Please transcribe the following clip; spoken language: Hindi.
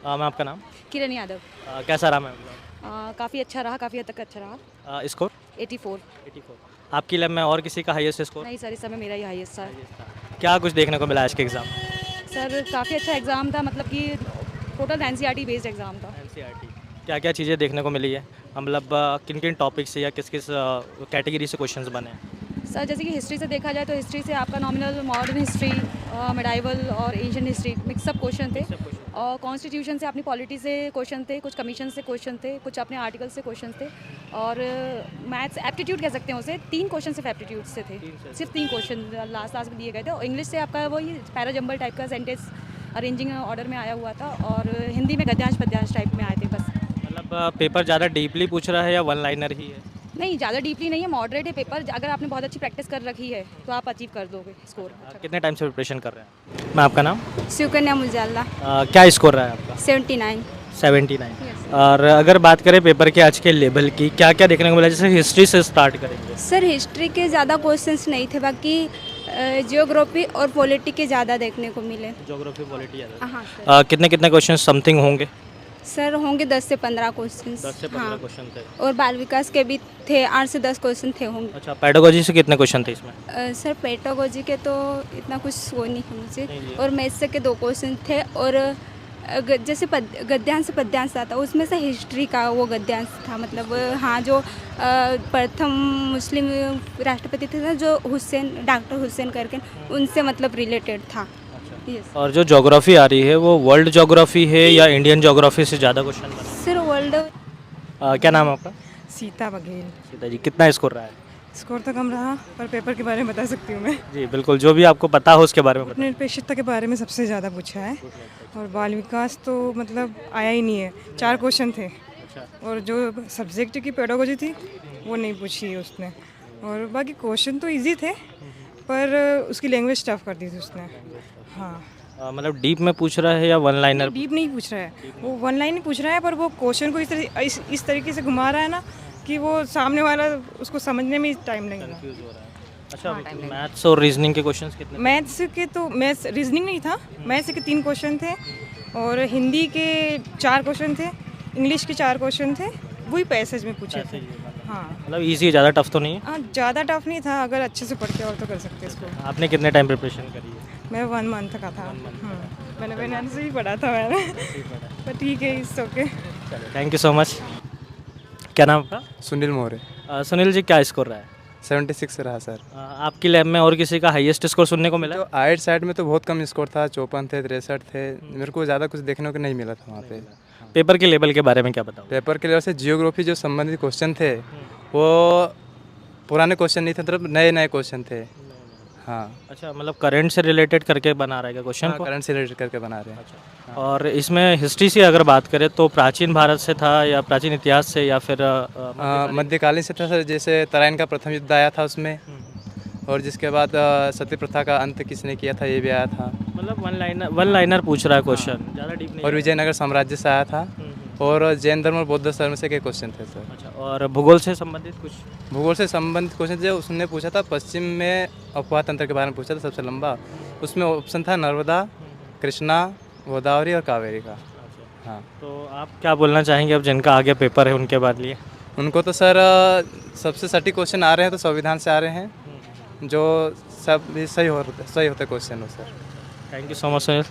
मैं आपका नाम? किरण यादव। कैसा रहा मैम एग्ज़ाम? काफ़ी अच्छा रहा, काफ़ी हद तक अच्छा रहा। स्कोर? 84। 84। आपकी लैब में और किसी का हाईएस्ट स्कोर? नहीं सर, इस समय मेरा ही हाईएस्ट था। हाईएस्ट था। क्या कुछ देखने को मिला आज के एग्ज़ाम में? सर काफ़ी अच्छा एग्ज़ाम था, मतलब कि टोटल एनसीईआरटी बेस्ड एग्ज़ाम था। एनसीईआरटी। क्या-क्या चीज़ें देखने को मिली है? मतलब किन-किन टॉपिक से या किस-किस कैटेगरी से क्वेश्चंस बने हैं? सर जैसे कि हिस्ट्री से देखा जाए तो हिस्ट्री से आपका नॉमिनल, मॉडर्न हिस्ट्री, मिडाइवल और एशियन हिस्ट्री मिक्सअप क्वेश्चन थे। सब क्वेश्चन। और कॉन्स्टिट्यूशन से अपनी पॉलिटी से क्वेश्चन थे, कुछ कमीशन से क्वेश्चन थे, कुछ अपने आर्टिकल से क्वेश्चन थे। और मैथ्स एप्टीट्यूड कह सकते हैं उसे, 3 क्वेश्चन सिर्फ एप्टीट्यूड से थे। सिर्फ 3 क्वेश्चन लास्ट लास्ट में दिए गए थे। और इंग्लिश से आपका वही पैराजंबल टाइप का सेंटेंस अरेंजिंग ऑर्डर में आया हुआ था। और हिंदी में गद्यांश पद्यांश टाइप में आए थे बस। मतलब पेपर ज़्यादा डीपली पूछ रहा है या वन लाइनर ही है? नहीं, ज़्यादा डीपली नहीं है, मॉडरेट है पेपर। अगर आपने बहुत अच्छी प्रैक्टिस कर रखी है तो आप अचीव कर दोगे स्कोर। कितने टाइम से प्रिपरेशन कर रहे हैं? मैं आपका नाम? सुकन्या मुजाला। क्या स्कोर रहा है आपका? 79। 79। और अगर बात करें पेपर के आज के लेवल की, क्या-क्या देखने को मिला? जैसे हिस्ट्री से स्टार्ट करेंगे। सर हिस्ट्री के ज़्यादा क्वेश्चंस नहीं थे, बाकी जियोग्राफी और पॉलिटी के ज़्यादा देखने को मिले। ज्योग्राफी पॉलिटी ज़्यादा। हाँ सर। कितने-कितने क्वेश्चन समथिंग होंगे? सर होंगे 10 से 15 क्वेश्चंस। 10 से 15 हाँ। क्वेश्चन थे। और बाल विकास के भी थे, 8 से 10 क्वेश्चन थे होंगे। अच्छा, पेडागोजी से कितने क्वेश्चन थे इसमें? सर पेडागोजी के तो इतना कुछ वो नहीं है मुझे। नहीं लिया। और मैथ्स से के 2 क्वेश्चन थे। और जैसे गद्यांश से पद्यांश आता, उसमें से हिस्ट्री का वो गद्यांश था। मतलब हाँ, जो प्रथम मुस्लिम राष्ट्रपति थे ना, जो डॉक्टर हुसैन करके, उनसे मतलब रिलेटेड था। यस। और जो ज्योग्राफी आ रही है वो वर्ल्ड ज्योग्राफी है या इंडियन ज्योग्राफी से ज़्यादा क्वेश्चन बने? Sir world. क्या नाम है आपका? सीता बघेल। सीता जी, कितना स्कोर रहा है? स्कोर तो कम रहा, पर पेपर के बारे में बता सकती हूँ मैं। जी बिल्कुल, जो भी आपको पता हो उसके बारे में बताएं। निरपेक्षता के बारे में सबसे ज़्यादा पूछा है। और बाल विकास तो मतलब आया ही नहीं है, 4 क्वेश्चन थे। अच्छा। और जो सब्जेक्ट की पेडागोजी थी वो नहीं पूछी है उसने। और बाकी क्वेश्चन तो इजी थे, पर उसकी लैंग्वेज टफ कर दी थी उसने। हाँ, मतलब डीप में पूछ रहा है या वन लाइनर? डीप नहीं पूछ रहा है, वो वन लाइन ही पूछ रहा है, पर वो क्वेश्चन को इस तरीके से घुमा रहा है ना कि वो सामने वाला उसको समझने में टाइम लगेगा। कंफ्यूज हो रहा है। अच्छा, मैथ्स और रीजनिंग के क्वेश्चंस कितने? मैथ्स रीजनिंग नहीं था, मैथ्स के 3 क्वेश्चन थे। और हिंदी के 4 क्वेश्चन थे, इंग्लिश के 4 क्वेश्चन थे, वही पैसेज में पूछे थे। हाँ, मतलब इजी, ज़्यादा टफ तो नहीं है? हाँ ज़्यादा टफ नहीं था, अगर अच्छे से पढ़ के और तो कर सकते इसको। आपने कितने टाइम प्रिपरेशन करी है? मैं 1 मंथ का था। मैंने फाइनेंस से ही पढ़ा था मैंने। पर ठीक है, इट्स ओके। चलो, थैंक यू सो मच। क्या नाम आपका? सुनील मोरे। सुनील जी, क्या स्कोर रहा है? 76 रहा सर। आपकी लैब में और किसी का हाईएस्ट स्कोर सुनने को मिला? तो आइट साइड में तो बहुत कम स्कोर था, 54 थे, 63 थे। मेरे को ज़्यादा कुछ देखने को नहीं मिला था वहाँ पे। पेपर के लेवल के बारे में क्या बताओ? पेपर के लिए से जियोग्राफी जो संबंधित क्वेश्चन थे वो पुराने क्वेश्चन नहीं थे, मतलब नए नए क्वेश्चन थे। हाँ, अच्छा, मतलब करंट से रिलेटेड करके बना रहा है क्या क्वेश्चन को? करंट से रिलेटेड करके बना रहे हैं। अच्छा। और इसमें हिस्ट्री से अगर बात करें तो प्राचीन भारत से था या प्राचीन इतिहास से या फिर मध्यकालीन से था सर, जैसे तराइन का प्रथम युद्ध आया था उसमें। और जिसके बाद सती प्रथा का अंत किसने किया था ये भी आया था। मतलब वन लाइनर पूछ रहा है क्वेश्चन, ज़्यादा डीप नहीं और है। विजयनगर साम्राज्य से आया था। और जैन धर्म और बौद्ध धर्म से के क्वेश्चन थे सर। अच्छा, और भूगोल से संबंधित कुछ? भूगोल से संबंधित क्वेश्चन जो उसने पूछा था, पश्चिम में अफवाह तंत्र के बारे में पूछा था सबसे लंबा। उसमें ऑप्शन था नर्मदा, कृष्णा, गोदावरी और कावेरी का। हाँ, तो आप क्या बोलना चाहेंगे अब जिनका आगे पेपर है उनके बाद लिए? उनको तो सर सबसे सटीक क्वेश्चन आ रहे हैं, तो संविधान से आ रहे हैं, जो सब भी सही होते क्वेश्चन हो sir. Thank you so much sir.